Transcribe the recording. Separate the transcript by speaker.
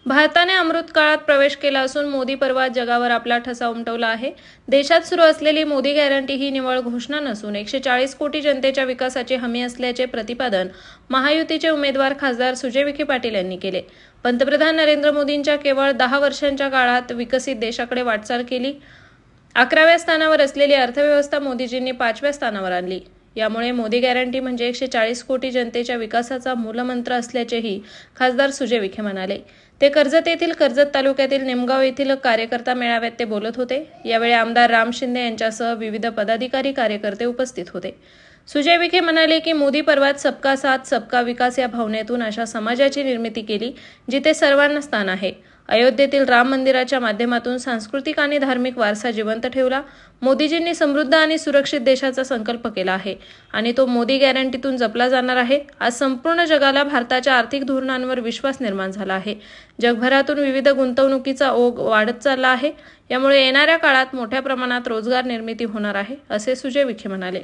Speaker 1: भारताने अमृत काळात प्रवेश केला असून मोदी पर्वात जगावर आपला ठसा उमटवला आहे। देशात सुरू असलेली मोदी गॅरंटी ही निव्वळ घोषणा नसून 140 कोटी जनतेच्या विकासाची हमी असल्याचे प्रतिपादन महायुतीचे उमेदवार खासदार सुजय विखे पाटील यांनी केले। पंतप्रधान नरेंद्र मोदींच्या केवळ 10 वर्षांच्या काळात विकसित देशाकडे वाटचाल केली। 11व्या स्थानावर असलेली अर्थव्यवस्था मोदीजींनी 5व्या स्थानावर आणली। यामुळे मोदी गॅरंटी म्हणजे 140 कोटी जनतेच्या विकासाचा मूलमंत्र असल्याचेही खासदार सुजय विखे म्हणाले। ते कर्जत येथील कर्जत तालुक्यातील निमगाव येथील कार्यकर्ता मेळाव्यात ते बोलत होते। यावेळी आमदार राम शिंदे यांच्यासह विविध पदाधिकारी कार्यकर्ते उपस्थित होते। सुजय विखे म्हणाले की मोदी पर्वात सबका साथ सबका विकास या भावनेतून अशा समाजाची निर्मिती केली जिथे सर्वांना स्थान आहे। अयोध्येतील राम मंदिराच्या माध्यमातून सांस्कृतिक आणि धार्मिक वारसा जिवंत ठेवला। मोदीजींनी समृद्ध आणि सुरक्षित देशाचा संकल्प केला आहे आणि तो मोदी गॅरंटीतून जपला जाणार आहे। आज संपूर्ण जगाला भारताच्या आर्थिक धोरणांवर विश्वास निर्माण झाला आहे। जगभरातून विविध गुंतवणुकीचा ओघ वाढत चालला आहे। यामुळे येणाऱ्या काळात मोठ्या प्रमाणात रोजगार निर्मिती होणार आहे, असे सुजय विखे म्हणाले।